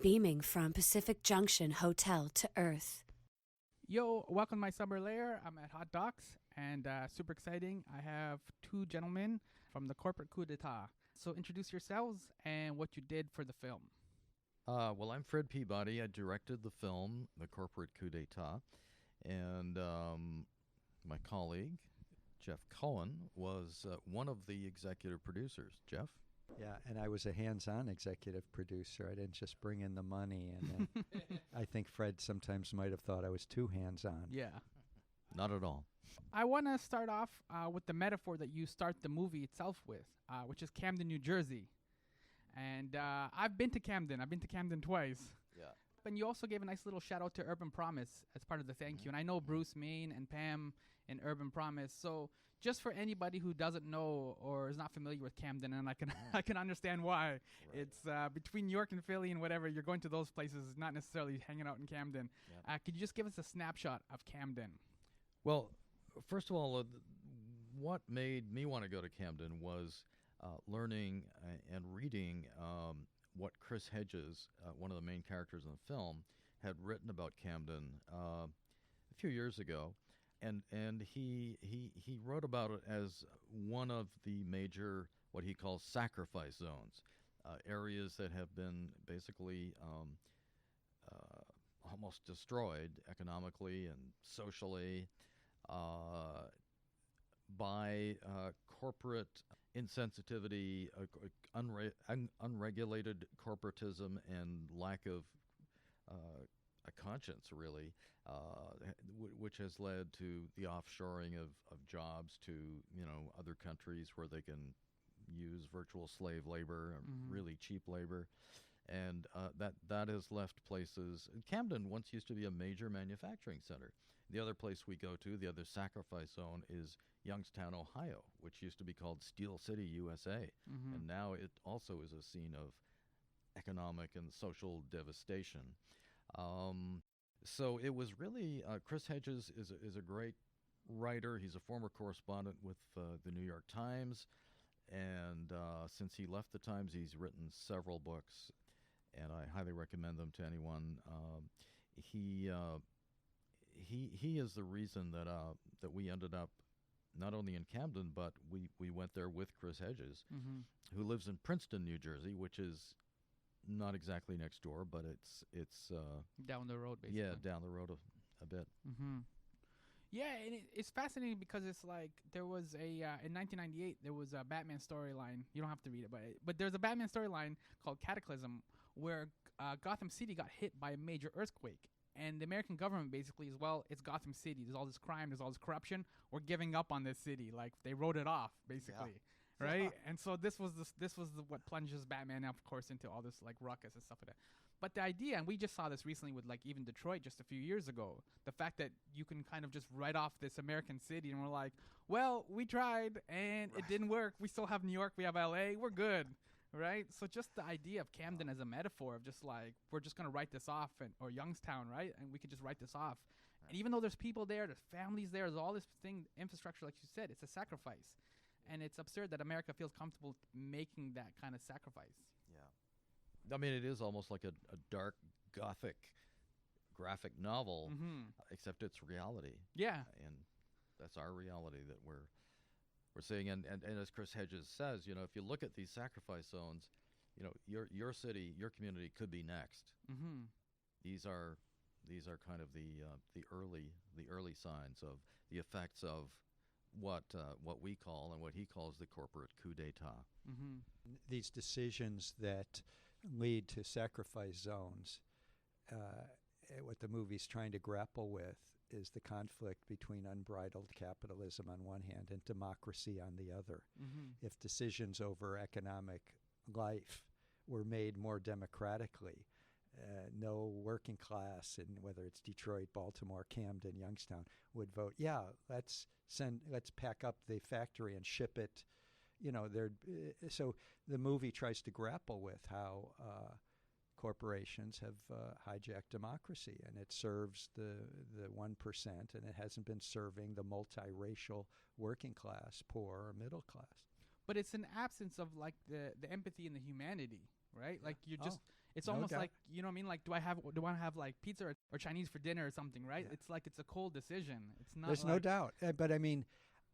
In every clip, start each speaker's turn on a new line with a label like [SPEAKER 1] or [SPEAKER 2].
[SPEAKER 1] beaming from Pacific Junction Hotel to Earth.
[SPEAKER 2] Yo, welcome to my Summer Lair. I'm at Hot Docs, and super exciting. I have two gentlemen from the Corporate Coup D'État. So introduce yourselves and what you did for the film.
[SPEAKER 3] Well, I'm Fred Peabody. I directed the film, The Corporate Coup D'État, and my colleague, Jeff Cohen, was one of the executive producers. Jeff?
[SPEAKER 4] Yeah, and I was a hands-on executive producer. I didn't just bring in the money, and then I think Fred sometimes might have thought I was too hands-on.
[SPEAKER 2] Yeah.
[SPEAKER 3] Not at all.
[SPEAKER 2] I want to start off with the metaphor that you start the movie itself with, which is Camden, New Jersey. And I've been to Camden. I've been to Camden twice.
[SPEAKER 3] Yeah.
[SPEAKER 2] And you also gave a nice little shout out to Urban Promise as part of the thank you. And I know Bruce, Maine, and Pam in Urban Promise. So just for anybody who doesn't know or is not familiar with Camden, and I can understand why. Right. It's between New York and Philly and whatever. You're going to those places, not necessarily hanging out in Camden. Yep. Could you just give us a snapshot of Camden?
[SPEAKER 3] Well, first of all, what made me want to go to Camden was learning and reading what Chris Hedges, one of the main characters in the film, had written about Camden a few years ago, and he wrote about it as one of the major, what he calls sacrifice zones, areas that have been basically almost destroyed economically and socially by corporate insensitivity, unregulated corporatism, and lack of a conscience, really, which has led to the offshoring of jobs to other countries where they can use virtual slave labor, really cheap labor. And that has left places. Camden once used to be a major manufacturing center. The other place we go to, the other sacrifice zone, is Youngstown, Ohio, which used to be called Steel City, USA. And now it also is a scene of economic and social devastation. So it was really, Chris Hedges is a great writer. He's a former correspondent with the New York Times. And since he left the Times, he's written several books, and I highly recommend them to anyone. He is the reason that we ended up not only in Camden, but we went there with Chris Hedges, who lives in Princeton, New Jersey, which is not exactly next door, but it's
[SPEAKER 2] down the road, basically.
[SPEAKER 3] Yeah, down the road a bit.
[SPEAKER 2] Yeah, and it's fascinating because it's like there was a in 1998 there was a Batman storyline. You don't have to read it, but there's a Batman storyline called Cataclysm where Gotham City got hit by a major earthquake, and the American government basically is, well, it's Gotham City. There's all this crime. There's all this corruption. We're giving up on this city. Like they wrote it off, basically. Yeah. Right, and so this was what plunges Batman, of course, into all this like ruckus and stuff like that. But the idea, and we just saw this recently with like even Detroit just a few years ago, the fact that you can kind of just write off this American city, and we're like, well, we tried and it didn't work. We still have New York, we have LA, we're good, right? So just the idea of Camden as a metaphor of just like we're just gonna write this off, or Youngstown, right? And we could just write this off. And even though there's people there, there's families there, there's all this infrastructure, like you said, it's a sacrifice. And it's absurd that America feels comfortable making that kind of sacrifice.
[SPEAKER 3] Yeah. I mean, it is almost like a dark, gothic graphic novel, except it's reality.
[SPEAKER 2] Yeah.
[SPEAKER 3] And that's our reality that we're seeing. And as Chris Hedges says, if you look at these sacrifice zones, your city, your community could be next. These are kind of the early signs of the effects of what we call and what he calls the corporate coup d'etat.
[SPEAKER 4] These decisions that lead to sacrifice zones, what the movie's trying to grapple with is the conflict between unbridled capitalism on one hand and democracy on the other. If decisions over economic life were made more democratically, no working class, and whether it's Detroit, Baltimore, Camden, Youngstown, would vote, yeah, let's pack up the factory and ship it. So the movie tries to grapple with how corporations have hijacked democracy, and it serves the 1%, and it hasn't been serving the multiracial working class, poor or middle class.
[SPEAKER 2] But it's an absence of like the empathy and the humanity, right? Yeah. Like It's
[SPEAKER 4] No
[SPEAKER 2] almost
[SPEAKER 4] doubt.
[SPEAKER 2] like, you know what I mean? Like, do I want to have like pizza or Chinese for dinner or something, right?
[SPEAKER 4] Yeah.
[SPEAKER 2] It's like it's a cold decision. It's not.
[SPEAKER 4] There's
[SPEAKER 2] like,
[SPEAKER 4] no doubt. But I mean,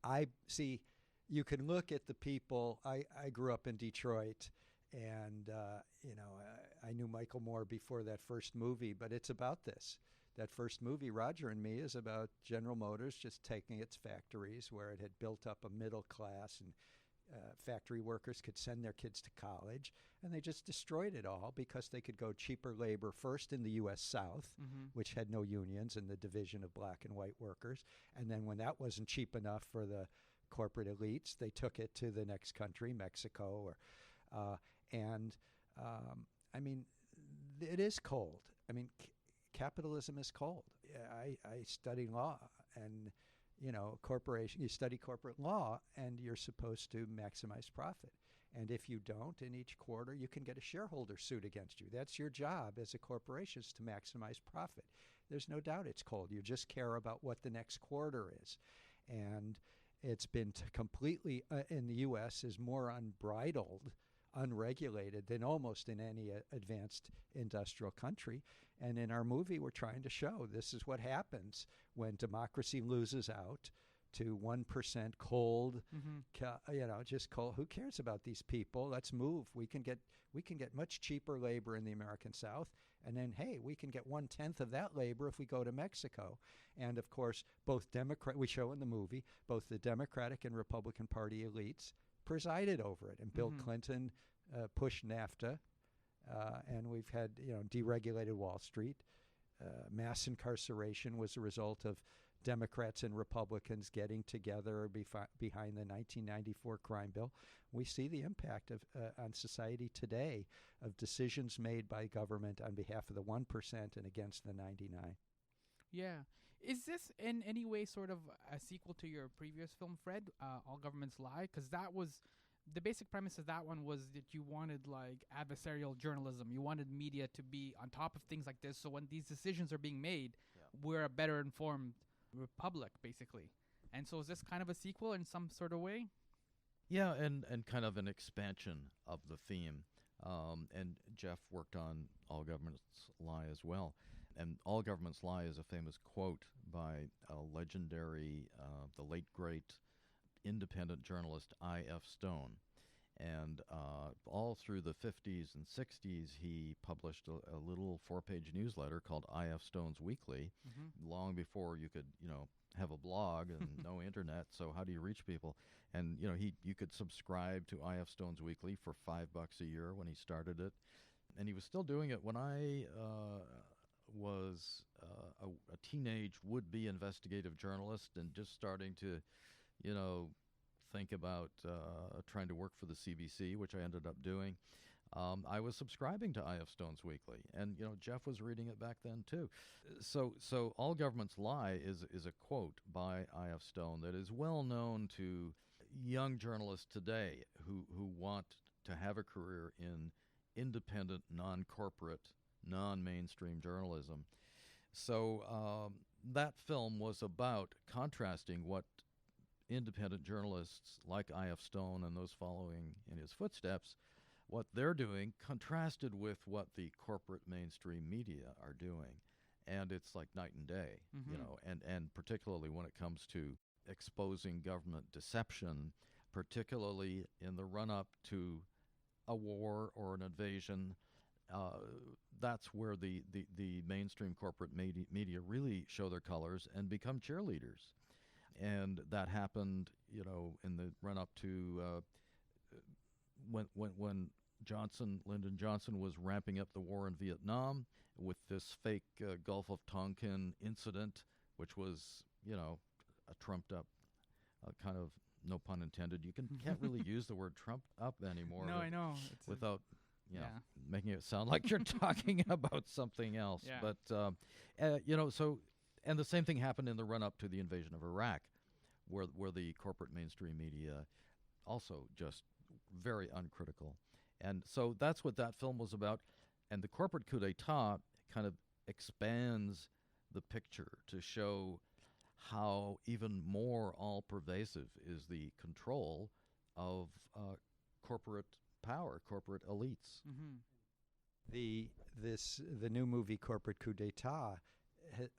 [SPEAKER 4] I see. You can look at the people. I grew up in Detroit, and I knew Michael Moore before that first movie. But it's about this. That first movie, Roger and Me, is about General Motors just taking its factories where it had built up a middle class, and factory workers could send their kids to college, and they just destroyed it all because they could go cheaper labor first in the U.S. South, which had no unions and the division of black and white workers. And then when that wasn't cheap enough for the corporate elites, they took it to the next country, Mexico, I mean, it is cold. I mean, capitalism is cold. I study law, and you study corporate law, and you're supposed to maximize profit. And if you don't, in each quarter, you can get a shareholder suit against you. That's your job as a corporation, is to maximize profit. There's no doubt it's cold. You just care about what the next quarter is. And it's been completely, in the U.S., is more unbridled, unregulated than almost in any advanced industrial country. And in our movie, we're trying to show this is what happens when democracy loses out to 1% cold, just cold. Who cares about these people? Let's move. We can get much cheaper labor in the American South, and then, hey, we can get 1/10 of that labor if we go to Mexico. And of course, we show in the movie, both the Democratic and Republican Party elites presided over it, and Bill Clinton pushed NAFTA, and we've had deregulated Wall Street. Mass incarceration was a result of Democrats and Republicans getting together behind the 1994 crime bill. We see the impact of on society today of decisions made by government on behalf of the 1% and against the 99.
[SPEAKER 2] Yeah. Is this in any way sort of a sequel to your previous film, Fred, All Governments Lie? Because that was the basic premise of that one was that you wanted like adversarial journalism. You wanted media to be on top of things like this. So when these decisions are being made, we're a better informed republic, basically. And so is this kind of a sequel in some sort of way?
[SPEAKER 3] Yeah, and kind of an expansion of the theme. And Jeff worked on All Governments Lie as well. And All Governments Lie is a famous quote by a legendary, the late great independent journalist I.F. Stone. And all through the 50s and 60s, he published a little 4-page newsletter called I.F. Stone's Weekly, long before you could, have a blog and no internet. So how do you reach people? And, you could subscribe to I.F. Stone's Weekly for $5 a year when he started it. And he was still doing it when I was a teenage would-be investigative journalist and just starting to, think about trying to work for the CBC, which I ended up doing. I was subscribing to I.F. Stone's Weekly, and Jeff was reading it back then too. So All Governments Lie is a quote by I.F. Stone that is well known to young journalists today who want to have a career in independent, non-corporate, non-mainstream journalism. So that film was about contrasting what independent journalists like I.F. Stone and those following in his footsteps, what they're doing contrasted with what the corporate mainstream media are doing. And it's like night and day, and particularly when it comes to exposing government deception, particularly in the run-up to a war or an invasion. That's where the mainstream corporate media really show their colors and become cheerleaders. And that happened, in the run-up to when Lyndon Johnson was ramping up the war in Vietnam with this fake Gulf of Tonkin incident, which was, a trumped-up kind of, no pun intended. You can't really use the word trumped up anymore.
[SPEAKER 2] No, I know.
[SPEAKER 3] Without making it sound like you're talking about something else.
[SPEAKER 2] Yeah.
[SPEAKER 3] But, so... And the same thing happened in the run-up to the invasion of Iraq, where the corporate mainstream media also just very uncritical. And so that's what that film was about. And the Corporate Coup D'État kind of expands the picture to show how even more all-pervasive is the control of corporate power, corporate elites.
[SPEAKER 4] The new movie Corporate Coup D'État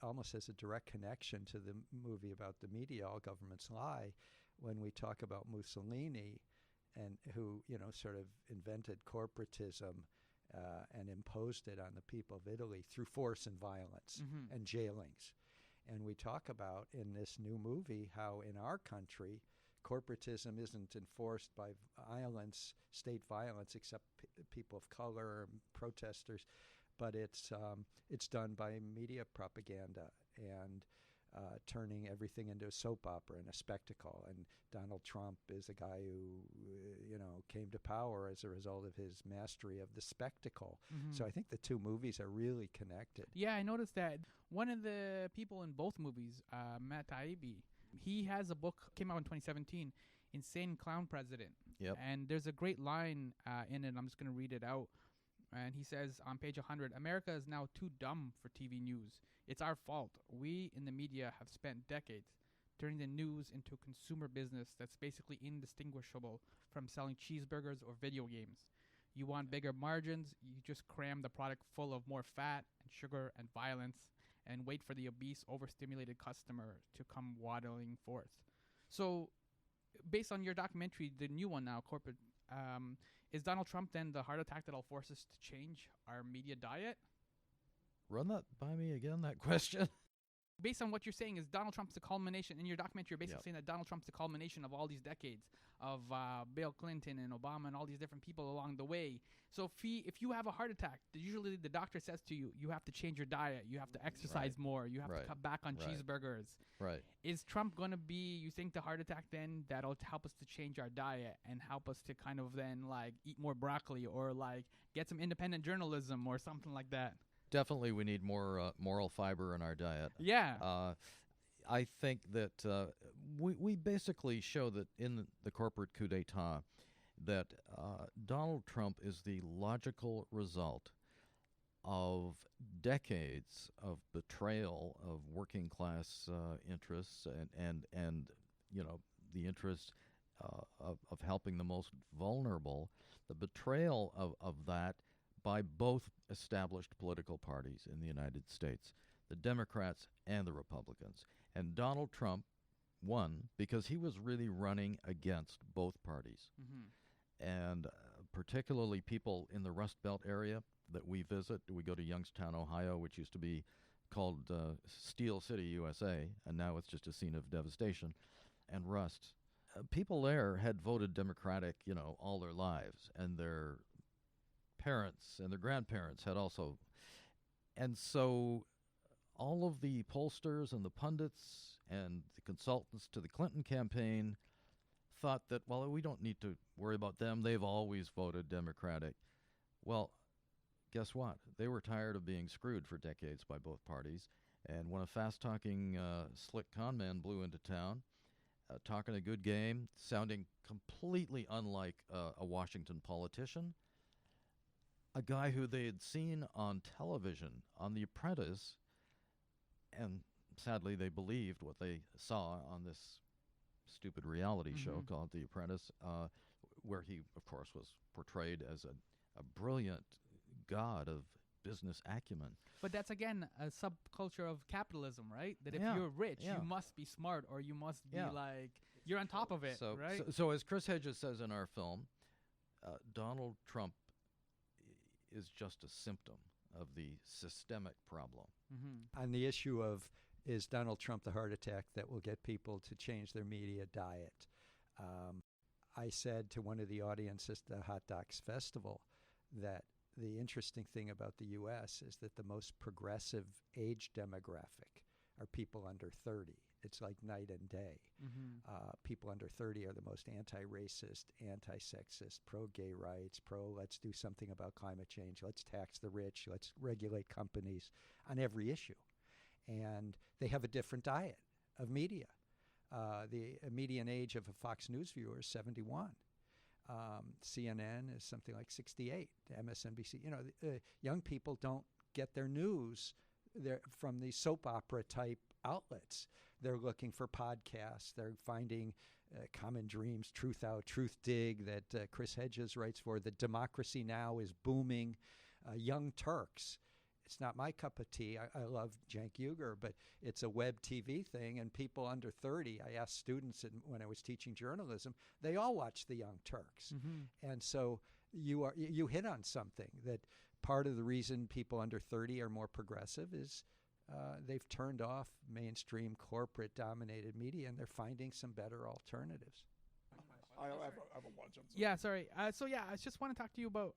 [SPEAKER 4] almost has a direct connection to the movie about the media, All Governments Lie, when we talk about Mussolini, and who sort of invented corporatism and imposed it on the people of Italy through force and violence and jailings. And we talk about in this new movie how in our country corporatism isn't enforced by violence, state violence, except people of color, protesters, but it's done by media propaganda and turning everything into a soap opera and a spectacle. And Donald Trump is a guy who came to power as a result of his mastery of the spectacle. So I think the two movies are really connected.
[SPEAKER 2] Yeah, I noticed that. One of the people in both movies, Matt Taibbi, he has a book, came out in 2017, Insane Clown President.
[SPEAKER 3] Yep.
[SPEAKER 2] And there's a great line in it. I'm just going to read it out. And he says on page 100, America is now too dumb for TV news. It's our fault. We in the media have spent decades turning the news into a consumer business that's basically indistinguishable from selling cheeseburgers or video games. You want bigger margins, you just cram the product full of more fat and sugar and violence and wait for the obese, overstimulated customer to come waddling forth. So, based on your documentary, the new one now, Corporate, is Donald Trump then the heart attack that'll force us to change our media diet?
[SPEAKER 3] Run that by me again, that question.
[SPEAKER 2] Based on what you're saying, is Donald Trump's the culmination, in your documentary, you're basically
[SPEAKER 3] Yep.
[SPEAKER 2] saying that Donald Trump's the culmination of all these decades of Bill Clinton and Obama and all these different people along the way. So if you have a heart attack, usually the doctor says to you, you have to change your diet, you have to exercise more, you have to cut back on cheeseburgers.
[SPEAKER 3] Right.
[SPEAKER 2] Is Trump going to be, you think, the heart attack then that'll help us to change our diet and help us to kind of then like eat more broccoli or like get some independent journalism or something like that?
[SPEAKER 3] Definitely we need more moral fiber in our diet.
[SPEAKER 2] Yeah.
[SPEAKER 3] I think that we basically show that in the corporate coup d'etat that Donald Trump is the logical result of decades of betrayal of working class interests and the interest of helping the most vulnerable, the betrayal of that by both established political parties in the United States, the Democrats and the Republicans. And Donald Trump won because he was really running against both parties. And particularly people in the Rust Belt area that we visit. We go to Youngstown, Ohio, which used to be called Steel City, USA, and now it's just a scene of devastation and rust. People there had voted Democratic, all their lives, and their parents and their grandparents had also. And so all of the pollsters and the pundits and the consultants to the Clinton campaign thought that, well, we don't need to worry about them. They've always voted Democratic. Well, guess what? They were tired of being screwed for decades by both parties. And when a fast-talking, slick con man blew into town, talking a good game, sounding completely unlike a Washington politician, a guy who they had seen on television, on The Apprentice, and sadly they believed what they saw on this stupid reality show called The Apprentice, where he, of course, was portrayed as a brilliant god of business acumen.
[SPEAKER 2] But that's, again, a subculture of capitalism, right? That if you're rich, you must be smart, or you must be like, you're on top of it, right?
[SPEAKER 3] So as Chris Hedges says in our film, Donald Trump is just a symptom of the systemic problem.
[SPEAKER 4] On the issue of, is Donald Trump the heart attack that will get people to change their media diet? I said to one of the audiences at the Hot Docs Festival that the interesting thing about the U.S. is that the most progressive age demographic are people under 30. It's like night and day. People under 30 are the most anti-racist, anti-sexist, pro-gay rights, let's do something about climate change, let's tax the rich, let's regulate companies on every issue. And they have a different diet of media. The median age of a Fox News viewer is 71. CNN is something like 68. MSNBC. Young people don't get their news from these soap opera type outlets. They're looking for podcasts. They're finding Common Dreams, Truth Out, Truth Dig that Chris Hedges writes for. The Democracy Now! Is booming. Young Turks. It's not my cup of tea. I love Cenk Uygur, but it's a web TV thing, and people under 30, I asked students when I was teaching journalism, they all watch the Young Turks. And so you hit on something, that part of the reason people under 30 are more progressive is they've turned off mainstream corporate-dominated media, and they're finding some better alternatives.
[SPEAKER 5] I have a lunch.
[SPEAKER 2] Yeah, sorry. I just want to talk to you about,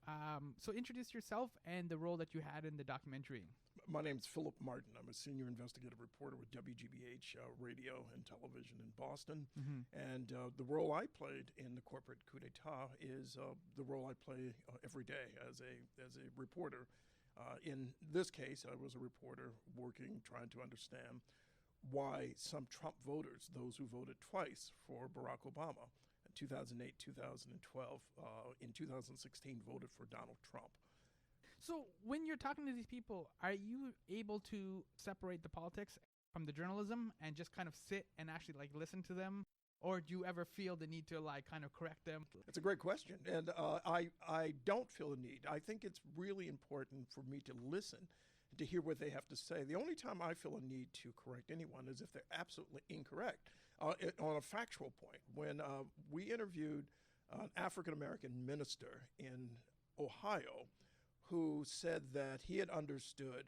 [SPEAKER 2] so introduce yourself and the role that you had in the documentary.
[SPEAKER 5] My name's Phillip Martin. I'm a senior investigative reporter with WGBH radio and television in Boston. And the role I played in the Corporate Coup D'État is the role I play every day as a reporter. In this case, I was a reporter trying to understand why some Trump voters, those who voted twice for Barack Obama, 2008, 2012, in 2016 voted for Donald Trump.
[SPEAKER 2] So when you're talking to these people, are you able to separate the politics from the journalism and just kind of sit and actually like listen to them? Or do you ever feel the need to like kind of correct them?
[SPEAKER 5] It's a great question. And I don't feel the need. I think it's really important for me to listen, to hear what they have to say. The only time I feel a need to correct anyone is if they're absolutely incorrect. On a factual point, when we interviewed an African-American minister in Ohio who said that he had understood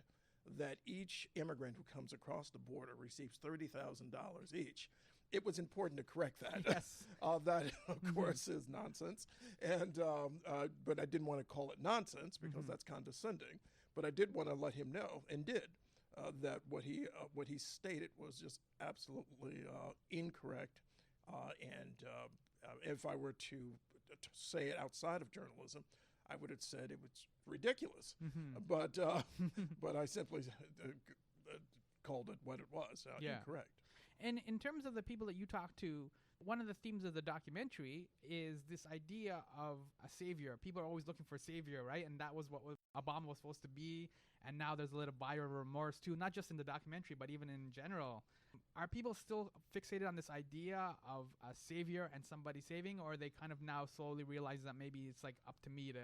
[SPEAKER 5] that each immigrant who comes across the border receives $30,000 each, it was important to correct that.
[SPEAKER 2] Yes.
[SPEAKER 5] That, of course, is nonsense. And but I didn't want to call it nonsense because that's condescending. But I did want to let him know, and did, that what he stated was just absolutely incorrect. And if I were to say it outside of journalism, I would have said it was ridiculous. But I simply called it what it was, incorrect.
[SPEAKER 2] And in terms of the people that you talk to, one of the themes of the documentary is this idea of a savior. People are always looking for a savior, right? And that was what Obama was supposed to be. And now there's a little buyer remorse too, not just in the documentary, but even in general. Are people still fixated on this idea of a savior and somebody saving, or are they kind of now slowly realize that maybe it's like up to me to,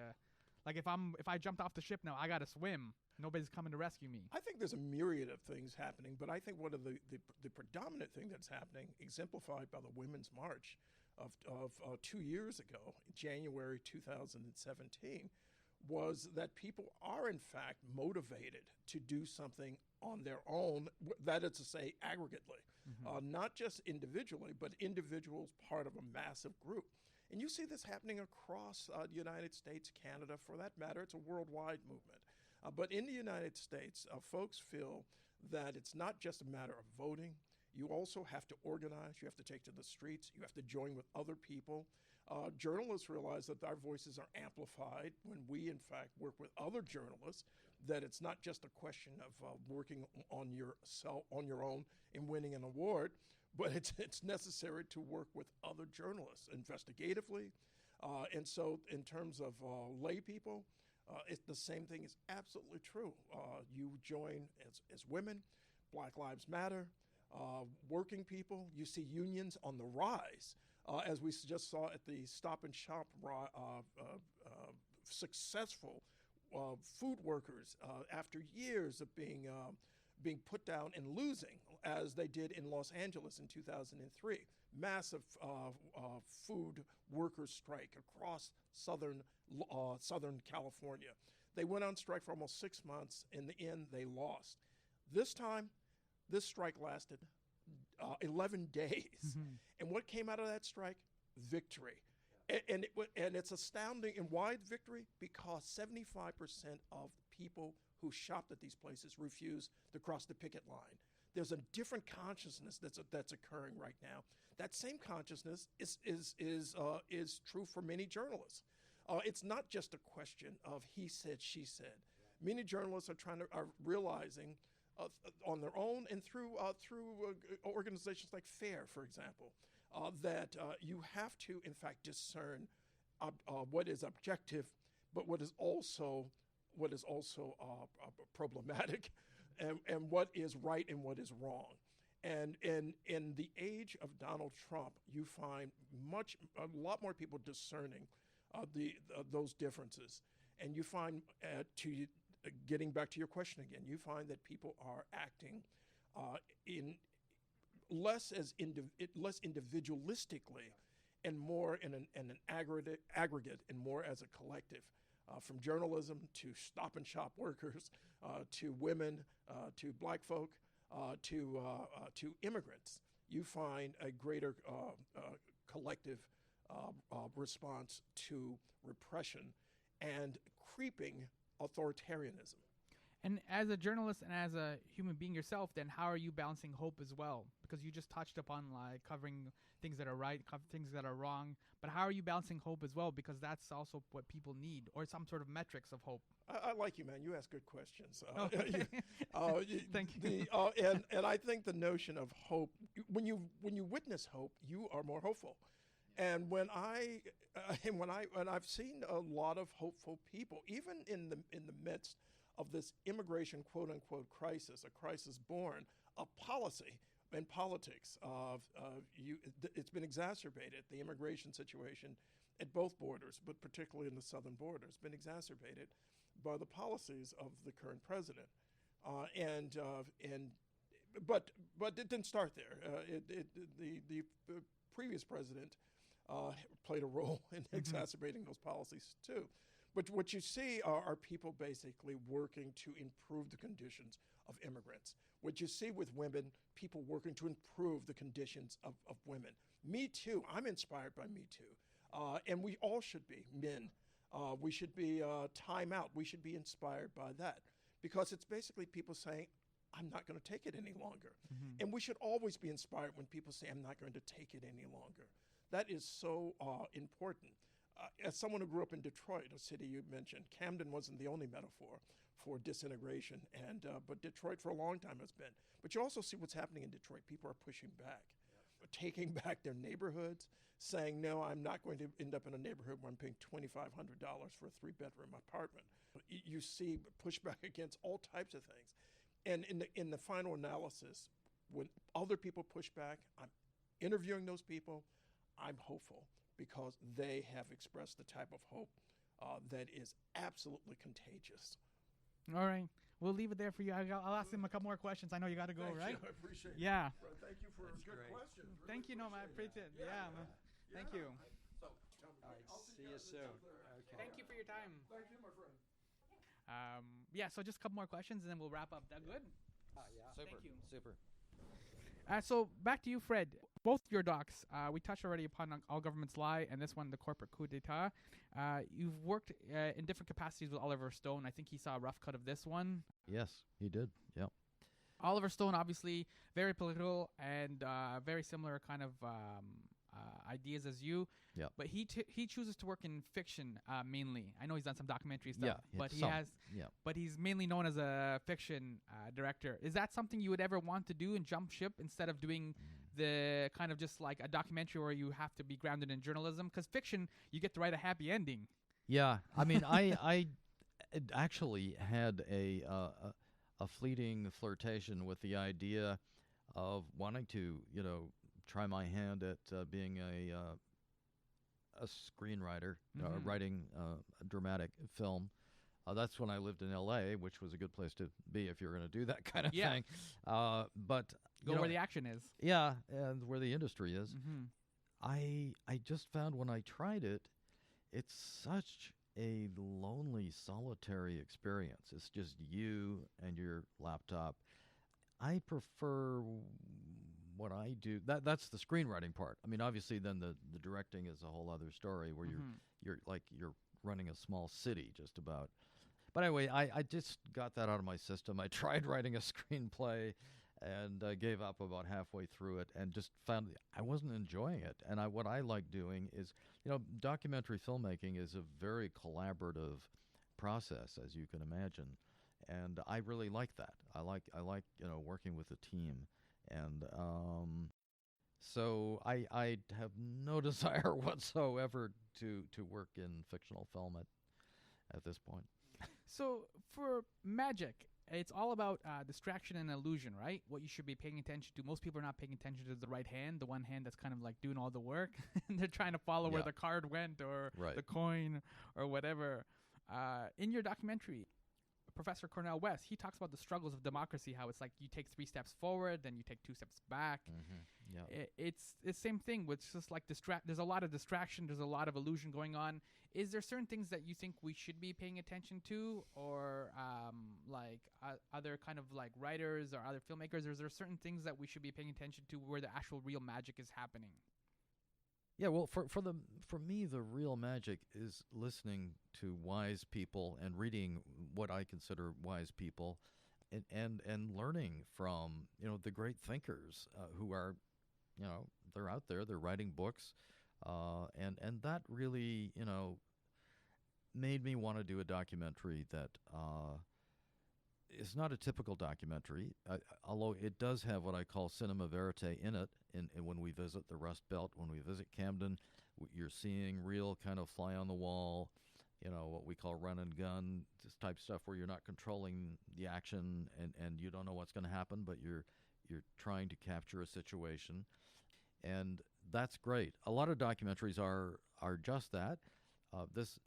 [SPEAKER 2] like if I jumped off the ship now, I got to swim. Nobody's coming to rescue me.
[SPEAKER 5] I think there's a myriad of things happening, but I think one of the predominant thing that's happening, exemplified by the Women's March of 2 years ago, January 2017, was that people are in fact motivated to do something on their own, that is to say aggregately, not just individually, but individuals part of a massive group. And you see this happening across the United States, Canada, for that matter. It's a worldwide movement. But in the United States, folks feel that it's not just a matter of voting. You also have to organize. You have to take to the streets. You have to join with other people. Journalists realize that our voices are amplified when we, in fact, work with other journalists, that it's not just a question of working on your own and winning an award, but it's necessary to work with other journalists investigatively. And so in terms of lay people, the same thing is absolutely true. You join as women, Black Lives Matter, working people. You see unions on the rise, as we just saw at the Stop and Shop successful food workers after years of being put down and losing, as they did in Los Angeles in 2003. Massive food workers strike across Southern California. They went on strike for almost 6 months. In the end, they lost. This time, this strike lasted 11 days. And what came out of that strike? Victory. And it's astounding. And why victory? Because 75% of people who shopped at these places refused to cross the picket line. There's a different consciousness that's occurring right now. That same consciousness is true for many journalists. It's not just a question of he said, she said. Many journalists are realizing on their own and through organizations like FAIR, for example, that you have to, in fact, discern what is objective, but what is also problematic, and what is right and what is wrong. And in the age of Donald Trump, you find a lot more people discerning those differences. And you find, getting back to your question again, you find that people are acting in less individualistically and more in an aggregate and more as a collective. From journalism to Stop and Shop workers, to women, to black folk, to immigrants, you find a greater collective response to repression and creeping authoritarianism.
[SPEAKER 2] And as a journalist and as a human being yourself, then how are you balancing hope as well? Because you just touched upon like covering things that are right, things that are wrong. But how are you balancing hope as well? Because that's also what people need, or some sort of metrics of hope.
[SPEAKER 5] I like you, man. You ask good questions.
[SPEAKER 2] Thank you.
[SPEAKER 5] And I think the notion of hope, when you witness hope, you are more hopeful. And when I've seen a lot of hopeful people, even in the midst of this immigration quote unquote crisis, a crisis born of policy and politics, it's been exacerbated. The immigration situation at both borders, but particularly in the southern border, has been exacerbated by the policies of the current president. But it didn't start there. The previous president played a role in exacerbating those policies too. But what you see are people basically working to improve the conditions of immigrants. What you see with women, people working to improve the conditions of women. Me Too, I'm inspired by Me Too. And we all should be, men. We should be Time Out. We should be inspired by that. Because it's basically people saying, I'm not going to take it any longer. And we should always be inspired when people say, I'm not going to take it any longer. That is so important. As someone who grew up in Detroit, a city you mentioned, Camden wasn't the only metaphor for disintegration, but Detroit for a long time has been. But you also see what's happening in Detroit. People are pushing back, taking back their neighborhoods, saying, no, I'm not going to end up in a neighborhood where I'm paying $2,500 for a 3-bedroom apartment. You see pushback against all types of things. And in the final analysis, when other people push back, I'm interviewing those people, I'm hopeful, because they have expressed the type of hope that is absolutely contagious.
[SPEAKER 2] All right. We'll leave it there for you. I'll ask him a couple more questions. I know you got to go,
[SPEAKER 5] Thank
[SPEAKER 2] right?
[SPEAKER 5] You. I appreciate it.
[SPEAKER 2] Yeah.
[SPEAKER 5] Thank you for
[SPEAKER 4] That's
[SPEAKER 5] good
[SPEAKER 4] great.
[SPEAKER 5] questions. Really
[SPEAKER 2] Thank you, I appreciate it. Yeah, man. Thank you.
[SPEAKER 5] So,
[SPEAKER 4] All right, see you soon. Okay.
[SPEAKER 2] Thank you for your time.
[SPEAKER 5] Thank you, my friend.
[SPEAKER 2] Yeah, so just a couple more questions and then we'll wrap up. That good?
[SPEAKER 4] Yeah.
[SPEAKER 3] Super.
[SPEAKER 2] Thank you.
[SPEAKER 3] Super.
[SPEAKER 2] So back to you, Fred. Both your docs, we touched already upon All Governments Lie and this one, The Corporate Coup D'État. You've worked in different capacities with Oliver Stone. I think he saw a rough cut of this one.
[SPEAKER 3] Yes, he did. Yep.
[SPEAKER 2] Oliver Stone, obviously, very political and very similar kind of ideas as you.
[SPEAKER 3] Yep.
[SPEAKER 2] But he chooses to work in fiction mainly. I know he's done some documentary stuff,
[SPEAKER 3] Yeah,
[SPEAKER 2] but
[SPEAKER 3] yeah.
[SPEAKER 2] but he's mainly known as a fiction director. Is that something you would ever want to do and jump ship instead of doing the kind of just like a documentary where you have to be grounded in journalism? Because fiction, you get to write a happy ending.
[SPEAKER 3] Yeah, I mean, I actually had a fleeting flirtation with the idea of wanting to, try my hand at being a screenwriter, writing a dramatic film. That's when I lived in L.A., which was a good place to be if you're going to do that kind of thing. But
[SPEAKER 2] Go where the action is.
[SPEAKER 3] Yeah, and where the industry is. I just found when I tried it, it's such a lonely, solitary experience. It's just you and your laptop. I prefer what I do. That's the screenwriting part. I mean, obviously, then the directing is a whole other story where you're running a small city just about. But anyway, I just got that out of my system. I tried writing a screenplay and gave up about halfway through it and just found I wasn't enjoying it. And what I like doing is, documentary filmmaking is a very collaborative process, as you can imagine. And I really like that. I like working with a team. And so I have no desire whatsoever to work in fictional film at this point.
[SPEAKER 2] So for magic, it's all about distraction and illusion, right? What you should be paying attention to. Most people are not paying attention to the right hand, the one hand that's kind of like doing all the work. And they're trying to follow where the card went or the coin or whatever. In your documentary, Professor Cornel West, he talks about the struggles of democracy, how it's like you take 3 steps forward, then you take 2 steps back.
[SPEAKER 3] Yeah.
[SPEAKER 2] It's the same thing with just like there's a lot of distraction, there's a lot of illusion going on. Is there certain things that you think we should be paying attention to, or other kind of like writers or other filmmakers, or is there certain things that we should be paying attention to where the actual real magic is happening?
[SPEAKER 3] Yeah, well, for me, the real magic is listening to wise people and reading what I consider wise people, and learning from the great thinkers who are, they're out there, they're writing books, and that really made me want to do a documentary that is not a typical documentary, although it does have what I call cinema verite in it. And when we visit the Rust Belt, when we visit Camden, you're seeing real kind of fly on the wall, what we call run and gun, this type stuff where you're not controlling the action and you don't know what's going to happen, but you're trying to capture a situation. And that's great. A lot of documentaries are just that.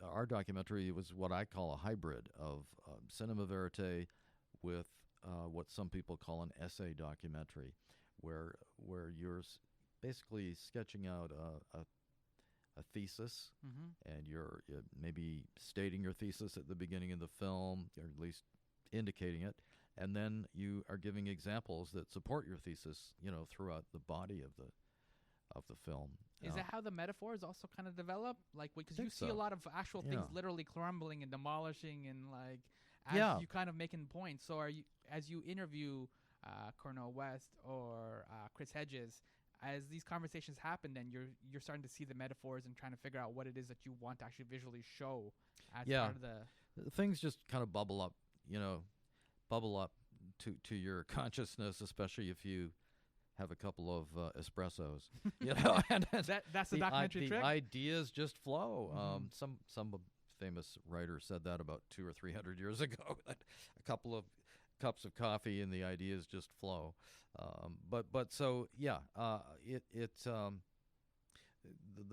[SPEAKER 3] Our documentary was what I call a hybrid of cinema verite with what some people call an essay documentary, where you're basically sketching out a thesis, and you're maybe stating your thesis at the beginning of the film, or at least indicating it, and then you are giving examples that support your thesis, throughout the body of the film.
[SPEAKER 2] Is that how the metaphors also kind of develop? Like, because you see
[SPEAKER 3] so.
[SPEAKER 2] a lot of actual things
[SPEAKER 3] Yeah.
[SPEAKER 2] literally crumbling and demolishing, and like as you kind of making points. So are you, as you interview Cornel West or Chris Hedges, as these conversations happen, then you're starting to see the metaphors and trying to figure out what it is that you want to actually visually show as part of the
[SPEAKER 3] things just kind of bubble up to your consciousness, especially if you have a couple of espressos, and
[SPEAKER 2] that's the documentary trick.
[SPEAKER 3] The ideas just flow.
[SPEAKER 2] Mm-hmm.
[SPEAKER 3] Some famous writer said that about 200 or 300 years ago. That a couple of cups of coffee and the ideas just flow. But so yeah, the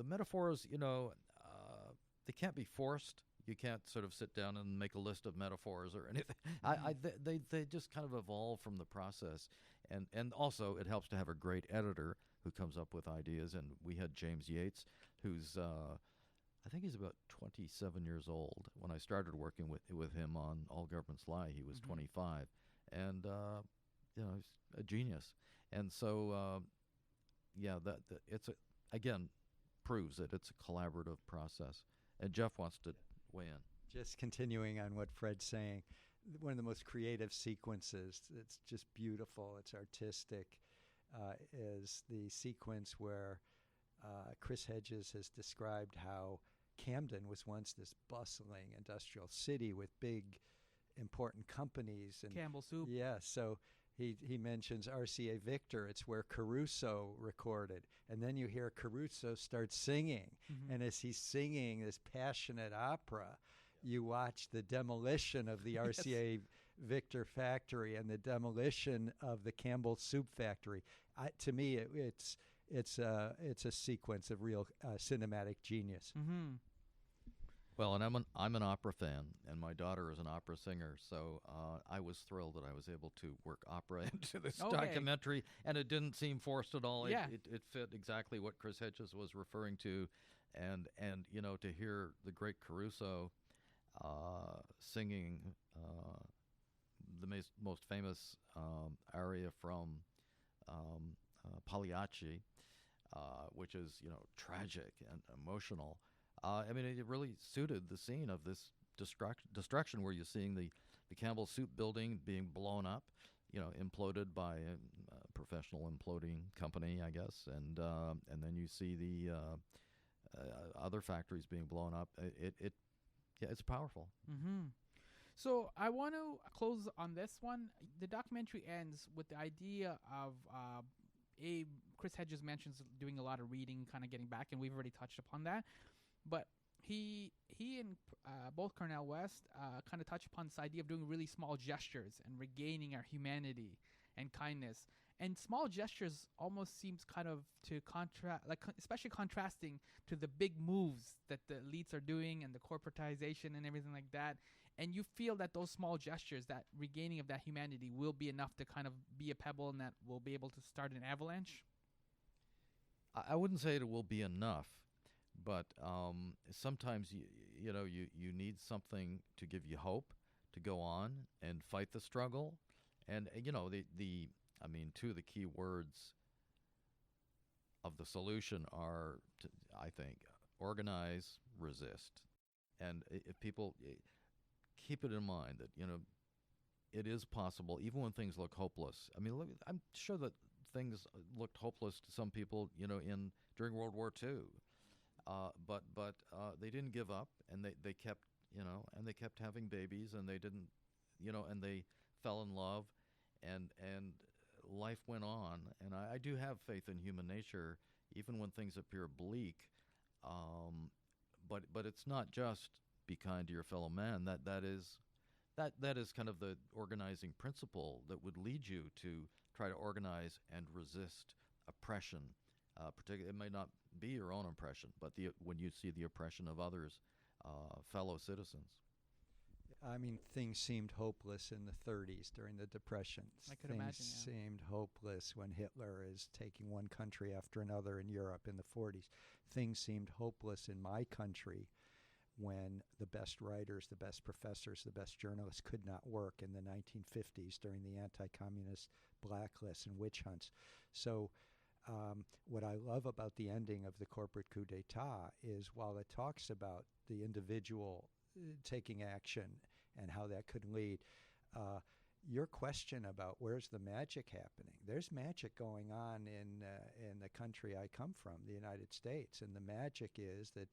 [SPEAKER 3] metaphors, they can't be forced. You can't sort of sit down and make a list of metaphors or anything. They just kind of evolve from the process, and also it helps to have a great editor who comes up with ideas. And we had James Yates, who's I think he's about 27 years old. When I started working with him on All Governments Lie, he was 25, and he's a genius. And so that it's again proves that it's a collaborative process. And Jeff wants to weigh in.
[SPEAKER 4] Just continuing on what Fred's saying, one of the most creative sequences, it's just beautiful, it's artistic, is the sequence where Chris Hedges has described how Camden was once this bustling industrial city with big, important companies. And
[SPEAKER 2] Campbell Soup.
[SPEAKER 4] Yeah, so he mentions RCA Victor. It's where Caruso recorded. And then you hear Caruso start singing. And as he's singing this passionate opera, you watch the demolition of the RCA Victor factory and the demolition of the Campbell Soup factory. To me, it's a sequence of real cinematic genius.
[SPEAKER 3] Well, and I'm an opera fan, and my daughter is an opera singer, so I was thrilled that I was able to work opera into this documentary, and it didn't seem forced at all.
[SPEAKER 2] Yeah.
[SPEAKER 3] It fit exactly what Chris Hedges was referring to, and to hear the great Caruso singing the most famous aria from Pagliacci, which is tragic and emotional. I mean, it really suited the scene of this destruction where you're seeing the Campbell Soup building being blown up, imploded by a professional imploding company, I guess, and then you see the other factories being blown up. It's powerful.
[SPEAKER 2] So I want to close on this one. The documentary ends with the idea of Chris Hedges mentions doing a lot of reading, kind of getting back, and we've already touched upon that. But he and both Cornel West kind of touch upon this idea of doing really small gestures and regaining our humanity and kindness. And small gestures almost seems kind of to especially contrasting to the big moves that the elites are doing and the corporatization and everything like that. And you feel that those small gestures, that regaining of that humanity, will be enough to kind of be a pebble and that will be able to start an avalanche?
[SPEAKER 3] I wouldn't say it will be enough, but sometimes you need something to give you hope to go on and fight the struggle. And two of the key words of the solution are, I think, organize, resist, and if people keep it in mind that it is possible even when things look hopeless. I mean, I'm sure that things looked hopeless to some people, during World War II, but they didn't give up, and they kept and they kept having babies, and they didn't, and they fell in love, and life went on. And I do have faith in human nature, even when things appear bleak. But it's not just be kind to your fellow man. That is kind of the organizing principle that would lead you to try to organize and resist oppression. Particularly, it may not be your own oppression, but when you see the oppression of others, fellow citizens.
[SPEAKER 4] I mean, things seemed hopeless in the 30s during the Depression.
[SPEAKER 2] I could imagine,
[SPEAKER 4] Things
[SPEAKER 2] yeah.
[SPEAKER 4] seemed hopeless when Hitler is taking one country after another in Europe in the 40s. Things seemed hopeless in my country when the best writers, the best professors, the best journalists could not work in the 1950s during the anti-communist blacklists and witch hunts. So what I love about the ending of the Corporate Coup D'État is while it talks about the individual taking action and how that could lead, your question about where's the magic happening, there's magic going on in the country I come from, the United States, and the magic is that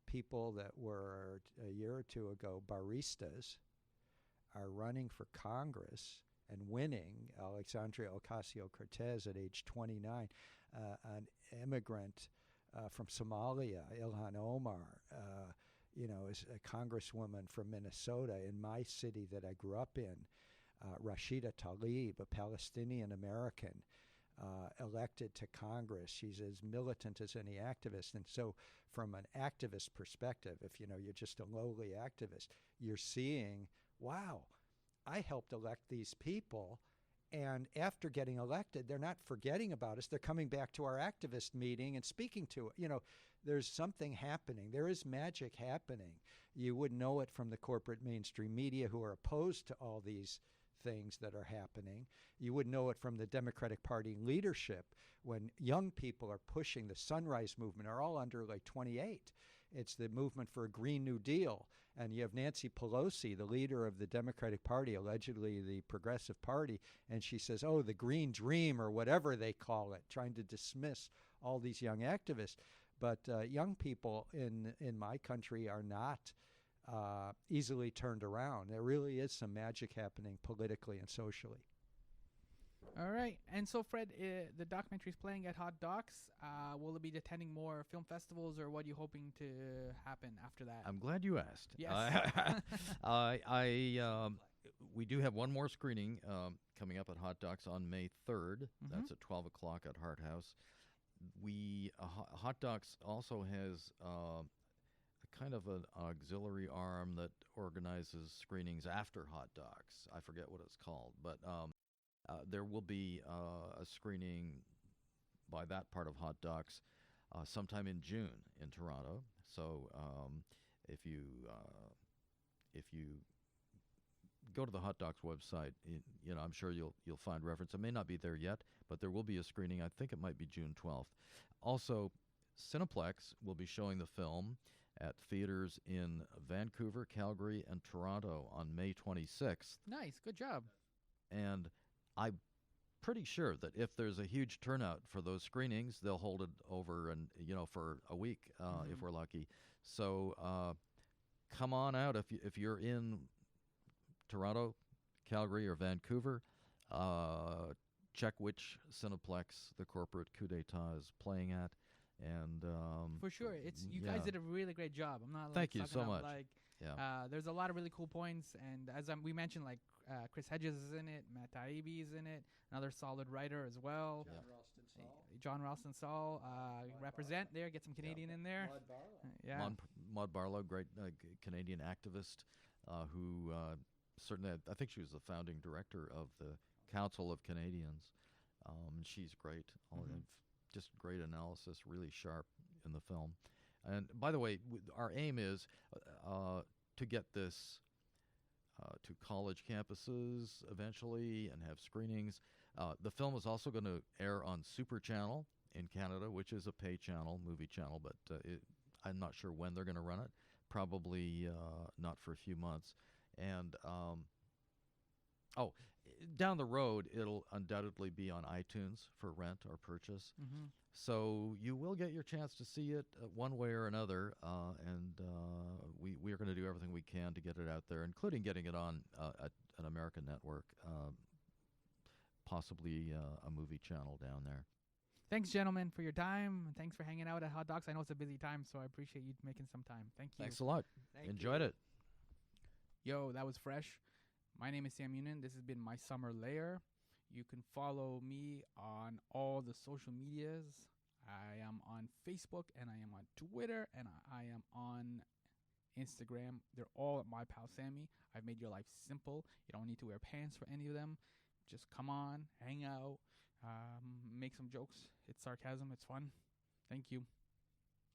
[SPEAKER 4] people that were a year or two ago baristas are running for Congress and winning. Alexandria Ocasio-Cortez at age 29, an immigrant from Somalia, Ilhan Omar, is a congresswoman from Minnesota in my city that I grew up in, Rashida Tlaib, a Palestinian American, elected to Congress. She's as militant as any activist. And so from an activist perspective, if you're just a lowly activist, you're seeing, wow, I helped elect these people. And after getting elected, they're not forgetting about us. They're coming back to our activist meeting and speaking to it. There's something happening. There is magic happening. You wouldn't know it from the corporate mainstream media who are opposed to all these things that are happening. You wouldn't know it from the Democratic Party leadership when young people are pushing the Sunrise Movement, are all under like 28. It's the movement for a Green New Deal. And you have Nancy Pelosi, the leader of the Democratic Party, allegedly the Progressive Party, and she says, oh, the Green Dream or whatever they call it, trying to dismiss all these young activists. But young people in my country are not easily turned around. There really is some magic happening politically and socially.
[SPEAKER 2] All right. And so, Fred, the documentary is playing at Hot Docs. Will it be attending more film festivals, or what are you hoping to happen after that?
[SPEAKER 3] I'm glad you asked.
[SPEAKER 2] Yes.
[SPEAKER 3] We do have one more screening coming up at Hot Docs on May 3rd.
[SPEAKER 2] Mm-hmm.
[SPEAKER 3] That's at 12 o'clock at Hart House. Hot Docs also has a kind of an auxiliary arm that organizes screenings after Hot Docs. I forget what it's called, but there will be a screening by that part of Hot Docs sometime in June in Toronto. So if you go to the Hot Docs website, I'm sure you'll find reference. It may not be there yet, but there will be a screening. I think it might be June 12th. Also, Cineplex will be showing the film at theaters in Vancouver, Calgary, and Toronto on May 26th.
[SPEAKER 2] Nice. Good job.
[SPEAKER 3] And I'm pretty sure that if there's a huge turnout for those screenings, they'll hold it over and for a week if we're lucky. So come on out if you're in Toronto, Calgary, or Vancouver. Check which Cineplex the Corporate Coup D'État is playing at, and
[SPEAKER 2] for sure, you guys did a really great job. I'm not.
[SPEAKER 3] Thank you so much.
[SPEAKER 2] There's a lot of really cool points, and as we mentioned, Chris Hedges is in it. Matt Taibbi is in it. Another solid writer as well.
[SPEAKER 4] John Ralston Saul.
[SPEAKER 2] John Ralston Saul. Represent there. Get some Canadian in there.
[SPEAKER 4] Maud Barlow.
[SPEAKER 2] Yeah.
[SPEAKER 3] Maud Barlow, great Canadian activist who certainly, I think she was the founding director of the Council of Canadians. She's great. Just great analysis, really sharp in the film. And by the way, our aim is to get this to college campuses eventually and have screenings. The film is also going to air on Super Channel in Canada, which is a pay channel, movie channel, but I'm not sure when they're going to run it. Probably not for a few months. And down the road, it'll undoubtedly be on iTunes for rent or purchase. So you will get your chance to see it one way or another, and we are going to do everything we can to get it out there, including getting it on an American network, possibly a movie channel down there.
[SPEAKER 2] Thanks, gentlemen, for your time. And thanks for hanging out at Hot Docs. I know it's a busy time, so I appreciate you making some time. Thank you.
[SPEAKER 3] Thanks a lot. Enjoyed it.
[SPEAKER 2] Yo, that was fresh. My name is Sammy Younan. This has been My Summer Lair. You can follow me on all the social medias. I am on Facebook, and I am on Twitter, and I am on Instagram. They're all at My Pal Sammy. I've made your life simple. You don't need to wear pants for any of them. Just come on, hang out, make some jokes. It's sarcasm. It's fun. Thank you.